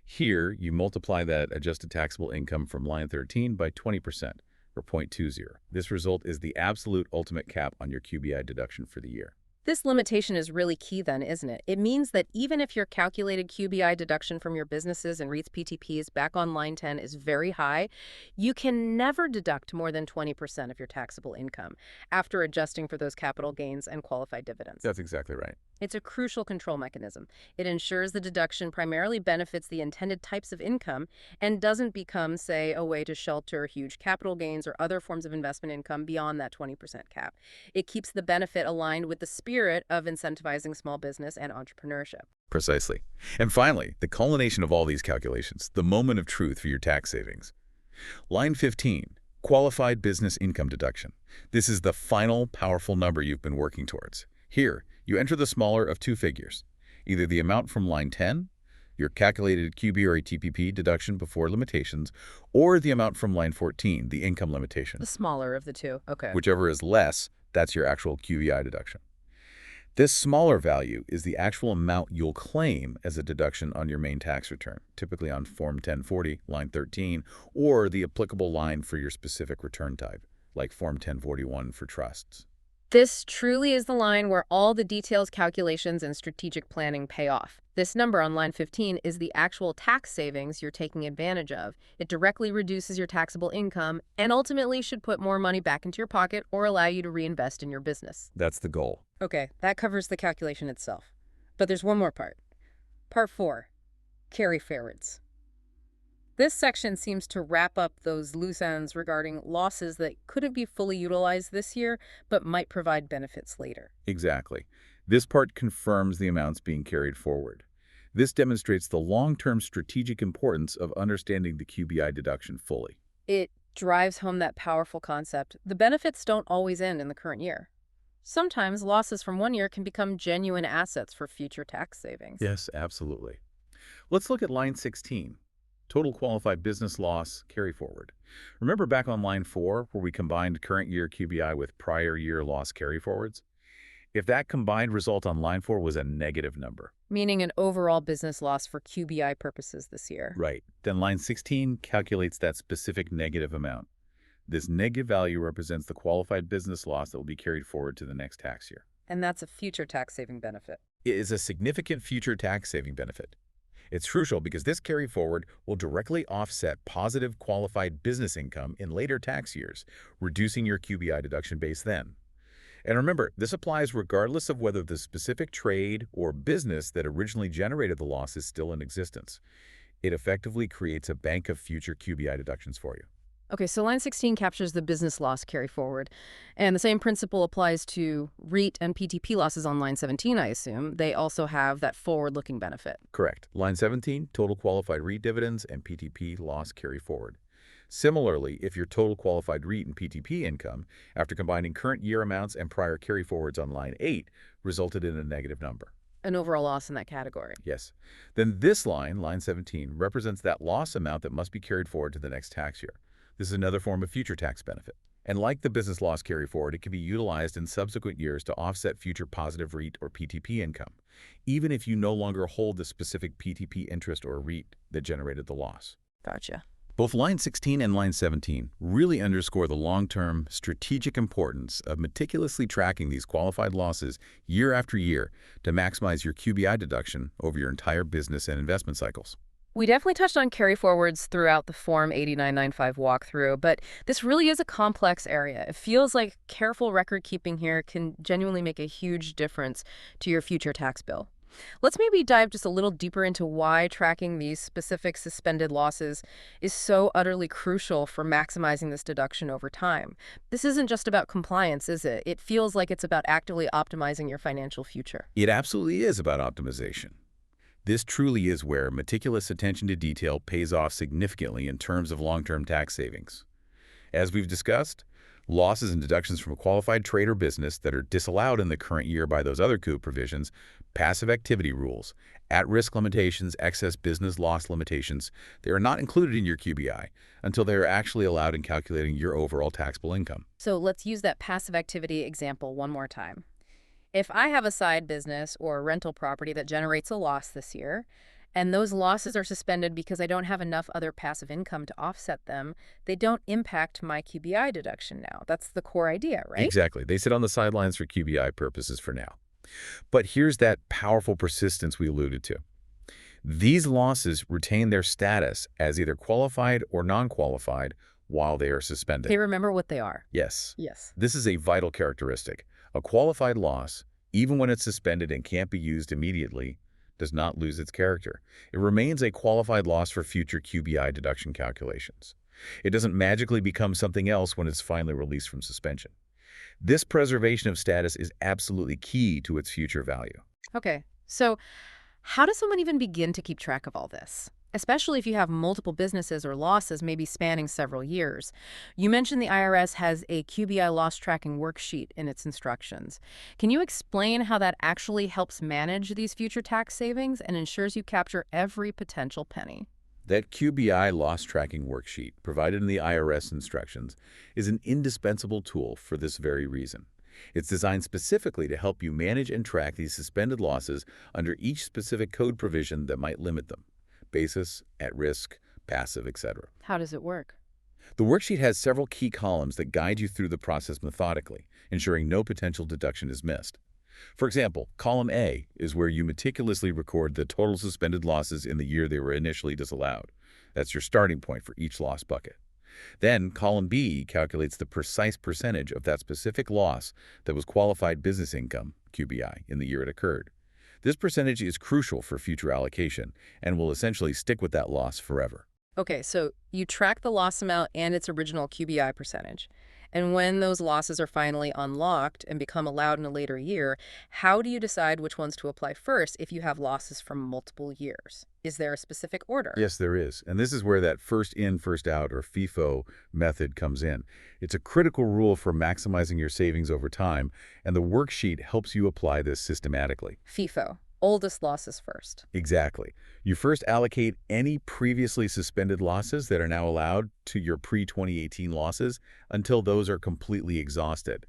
Here, you multiply that adjusted taxable income from line 13 by 20%, or 0.20. This result is the absolute ultimate cap on your QBI deduction for the year. This limitation is really key then, isn't it? It means that even if your calculated QBI deduction from your businesses and REITs PTPs back on line 10 is very high, you can never deduct more than 20% of your taxable income after adjusting for those capital gains and qualified dividends. That's exactly right. It's a crucial control mechanism. It ensures the deduction primarily benefits the intended types of income and doesn't become, say, a way to shelter huge capital gains or other forms of investment income beyond that 20% cap. It keeps the benefit aligned with the spirit of incentivizing small business and entrepreneurship. Precisely. And finally, the culmination of all these calculations, the moment of truth for your tax savings. Line 15, qualified business income deduction. This is the final powerful number you've been working towards. Here, you enter the smaller of two figures, either the amount from line 10, your calculated QB or TPP deduction before limitations, or the amount from line 14, the income limitation. The smaller of the two. Okay. Whichever is less, that's your actual QBI deduction. This smaller value is the actual amount you'll claim as a deduction on your main tax return, typically on Form 1040, line 13, or the applicable line for your specific return type, like Form 1041 for trusts. This truly is the line where all the details, calculations, and strategic planning pay off. This number on line 15 is the actual tax savings you're taking advantage of. It directly reduces your taxable income and ultimately should put more money back into your pocket or allow you to reinvest in your business. That's the goal. Okay, that covers the calculation itself. But there's one more part. Part 4, carry forwards. This section seems to wrap up those loose ends regarding losses that couldn't be fully utilized this year, but might provide benefits later. Exactly. This part confirms the amounts being carried forward. This demonstrates the long-term strategic importance of understanding the QBI deduction fully. It drives home that powerful concept. The benefits don't always end in the current year. Sometimes losses from one year can become genuine assets for future tax savings. Yes, absolutely. Let's look at line 16. Total qualified business loss carry forward. Remember back on line 4 where we combined current year QBI with prior year loss carry forwards? If that combined result on line 4 was a negative number. Meaning an overall business loss for QBI purposes this year. Right. Then line 16 calculates that specific negative amount. This negative value represents the qualified business loss that will be carried forward to the next tax year. And that's a future tax saving benefit. It is a significant future tax saving benefit. It's crucial because this carry forward will directly offset positive qualified business income in later tax years, reducing your QBI deduction base then. And remember, this applies regardless of whether the specific trade or business that originally generated the loss is still in existence. It effectively creates a bank of future QBI deductions for you. Okay, so line 16 captures the business loss carry forward. And the same principle applies to REIT and PTP losses on line 17, I assume. They also have that forward-looking benefit. Correct. Line 17, total qualified REIT dividends and PTP loss carry forward. Similarly, if your total qualified REIT and PTP income, after combining current year amounts and prior carry forwards on line 8, resulted in a negative number. An overall loss in that category. Yes. Then this line, line 17, represents that loss amount that must be carried forward to the next tax year. This is another form of future tax benefit. And like the business loss carry forward, it can be utilized in subsequent years to offset future positive REIT or PTP income, even if you no longer hold the specific PTP interest or REIT that generated the loss. Gotcha. Both line 16 and line 17 really underscore the long-term strategic importance of meticulously tracking these qualified losses year after year to maximize your QBI deduction over your entire business and investment cycles. We definitely touched on carry forwards throughout the Form 8995 walkthrough, but this really is a complex area. It feels like careful record keeping here can genuinely make a huge difference to your future tax bill. Let's maybe dive just a little deeper into why tracking these specific suspended losses is so utterly crucial for maximizing this deduction over time. This isn't just about compliance, is it? It feels like it's about actively optimizing your financial future. It absolutely is about optimization. This truly is where meticulous attention to detail pays off significantly in terms of long-term tax savings. As we've discussed, losses and deductions from a qualified trade or business that are disallowed in the current year by those other COOP provisions, passive activity rules, at-risk limitations, excess business loss limitations, they are not included in your QBI until they are actually allowed in calculating your overall taxable income. So let's use that passive activity example one more time. If I have a side business or a rental property that generates a loss this year, and those losses are suspended because I don't have enough other passive income to offset them, they don't impact my QBI deduction now. That's the core idea, right? Exactly. They sit on the sidelines for QBI purposes for now. But here's that powerful persistence we alluded to. These losses retain their status as either qualified or non-qualified while they are suspended. They remember what they are. Yes, Yes. this is a vital characteristic. A qualified loss, even when it's suspended and can't be used immediately, does not lose its character. It remains a qualified loss for future QBI deduction calculations. It doesn't magically become something else when it's finally released from suspension. This preservation of status is absolutely key to its future value. Okay. So how does someone even begin to keep track of all this? Especially if you have multiple businesses or losses, maybe spanning several years. You mentioned the IRS has a QBI loss tracking worksheet in its instructions. Can you explain how that actually helps manage these future tax savings and ensures you capture every potential penny? That QBI loss tracking worksheet provided in the IRS instructions is an indispensable tool for this very reason. It's designed specifically to help you manage and track these suspended losses under each specific code provision that might limit them: basis, at risk, passive, etc. How does it work? The worksheet has several key columns that guide you through the process methodically, ensuring no potential deduction is missed. For example, column A is where you meticulously record the total suspended losses in the year they were initially disallowed. That's your starting point for each loss bucket. Then, column B calculates the precise percentage of that specific loss that was qualified business income, QBI, in the year it occurred. This percentage is crucial for future allocation and will essentially stick with that loss forever. Okay, so you track the loss amount and its original QBI percentage. And when those losses are finally unlocked and become allowed in a later year, how do you decide which ones to apply first if you have losses from multiple years? Is there a specific order? Yes, there is. And this is where that first in, first out, or FIFO method comes in. It's a critical rule for maximizing your savings over time, and the worksheet helps you apply this systematically. FIFO, oldest losses first. Exactly. You first allocate any previously suspended losses that are now allowed to your pre-2018 losses until those are completely exhausted.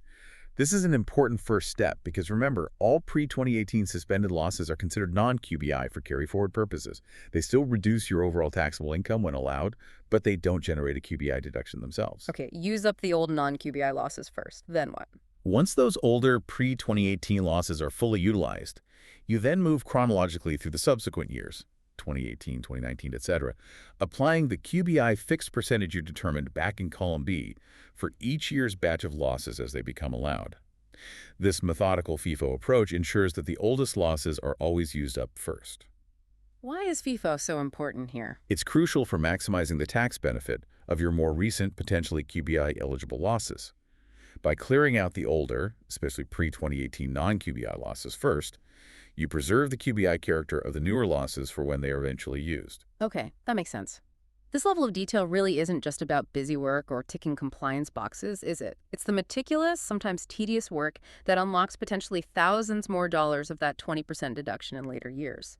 This is an important first step because remember, all pre-2018 suspended losses are considered non-QBI for carry-forward purposes. They still reduce your overall taxable income when allowed, but they don't generate a QBI deduction themselves. Okay, use up the old non-QBI losses first. Then what? Once those older pre-2018 losses are fully utilized, you then move chronologically through the subsequent years, 2018, 2019, etc., applying the QBI fixed percentage you determined back in column B for each year's batch of losses as they become allowed. This methodical FIFO approach ensures that the oldest losses are always used up first. Why is FIFO so important here? It's crucial for maximizing the tax benefit of your more recent, potentially QBI-eligible losses. By clearing out the older, especially pre-2018 non-QBI losses first, you preserve the QBI character of the newer losses for when they are eventually used. Okay, that makes sense. This level of detail really isn't just about busy work or ticking compliance boxes, is it? It's the meticulous, sometimes tedious work that unlocks potentially thousands more dollars of that 20% deduction in later years.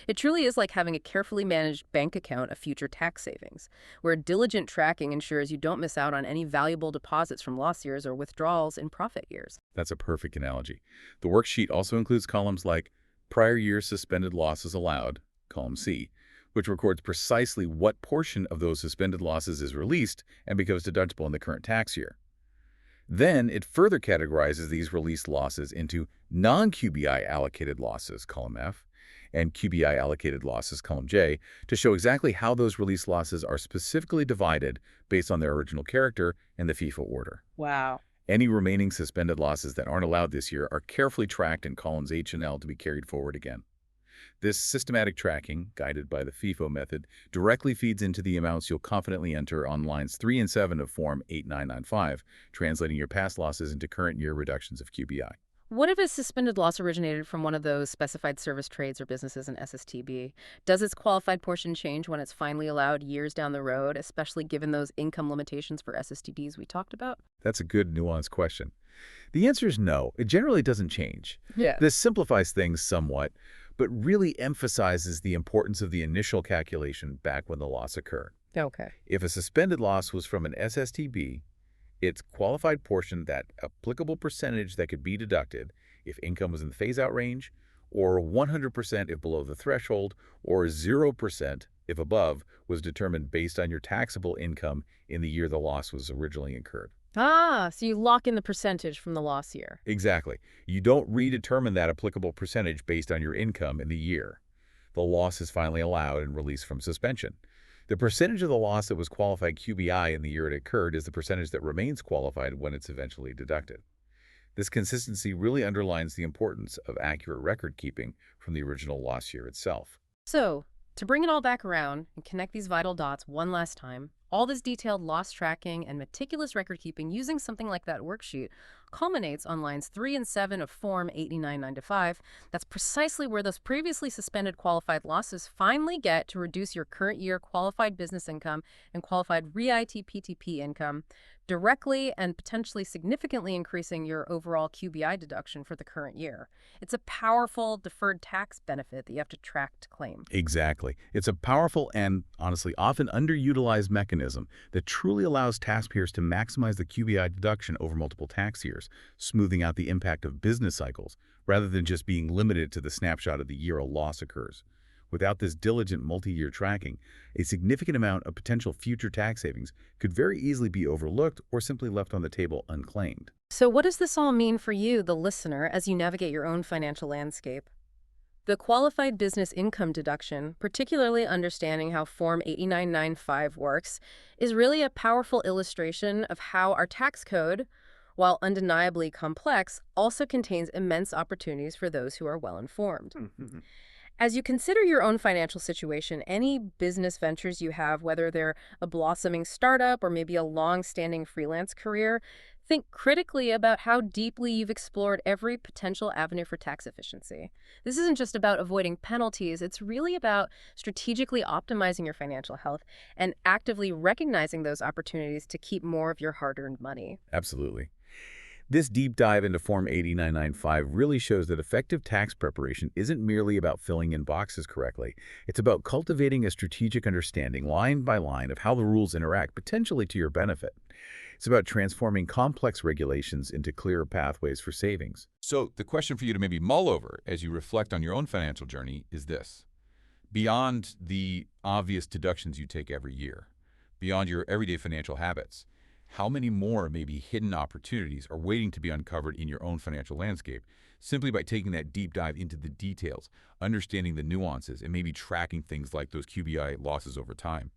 It truly is like having a carefully managed bank account of future tax savings, where diligent tracking ensures you don't miss out on any valuable deposits from loss years or withdrawals in profit years. That's a perfect analogy. The worksheet also includes columns like prior year suspended losses allowed, column C, which records precisely what portion of those suspended losses is released and becomes deductible in the current tax year. Then it further categorizes these released losses into non-QBI allocated losses, column F, and QBI allocated losses, column J, to show exactly how those released losses are specifically divided based on their original character and the FIFO order. Wow. Any remaining suspended losses that aren't allowed this year are carefully tracked in columns H and L to be carried forward again. This systematic tracking, guided by the FIFO method, directly feeds into the amounts you'll confidently enter on lines 3 and 7 of Form 8995, translating your past losses into current year reductions of QBI. What if a suspended loss originated from one of those specified service trades or businesses in SSTB? Does its qualified portion change when it's finally allowed years down the road, especially given those income limitations for SSTDs we talked about? That's a good, nuanced question. The answer is no. It generally doesn't change. Yeah. This simplifies things somewhat, but really emphasizes the importance of the initial calculation back when the loss occurred. Okay. If a suspended loss was from an SSTB, its qualified portion, that applicable percentage that could be deducted if income was in the phase-out range, or 100% if below the threshold, or 0% if above, was determined based on your taxable income in the year the loss was originally incurred. So you lock in the percentage from the loss year. Exactly. You don't redetermine that applicable percentage based on your income in the year the loss is finally allowed and released from suspension. The percentage of the loss that was qualified QBI in the year it occurred is the percentage that remains qualified when it's eventually deducted. This consistency really underlines the importance of accurate record keeping from the original loss year itself. So, to bring it all back around and connect these vital dots one last time, all this detailed loss tracking and meticulous record keeping using something like that worksheet culminates on lines 3 and 7 of Form 8995. That's precisely where those previously suspended qualified losses finally get to reduce your current year qualified business income and qualified REIT-PTP income directly and potentially significantly increasing your overall QBI deduction for the current year. It's a powerful deferred tax benefit that you have to track to claim. Exactly. It's a powerful and, honestly, often underutilized mechanism that truly allows taxpayers to maximize the QBI deduction over multiple tax years, smoothing out the impact of business cycles rather than just being limited to the snapshot of the year a loss occurs. Without this diligent multi-year tracking, a significant amount of potential future tax savings could very easily be overlooked or simply left on the table unclaimed. So what does this all mean for you, the listener, as you navigate your own financial landscape? The qualified business income deduction, particularly understanding how Form 8995 works, is really a powerful illustration of how our tax code, while undeniably complex, also contains immense opportunities for those who are well-informed. As you consider your own financial situation, any business ventures you have, whether they're a blossoming startup or maybe a long-standing freelance career, think critically about how deeply you've explored every potential avenue for tax efficiency. This isn't just about avoiding penalties, it's really about strategically optimizing your financial health and actively recognizing those opportunities to keep more of your hard-earned money. Absolutely. This deep dive into Form 8995 really shows that effective tax preparation isn't merely about filling in boxes correctly. It's about cultivating a strategic understanding, line by line, of how the rules interact, potentially to your benefit. It's about transforming complex regulations into clearer pathways for savings. So the question for you to maybe mull over as you reflect on your own financial journey is this. Beyond the obvious deductions you take every year, beyond your everyday financial habits, how many more maybe hidden opportunities are waiting to be uncovered in your own financial landscape simply by taking that deep dive into the details, understanding the nuances, and maybe tracking things like those QBI losses over time?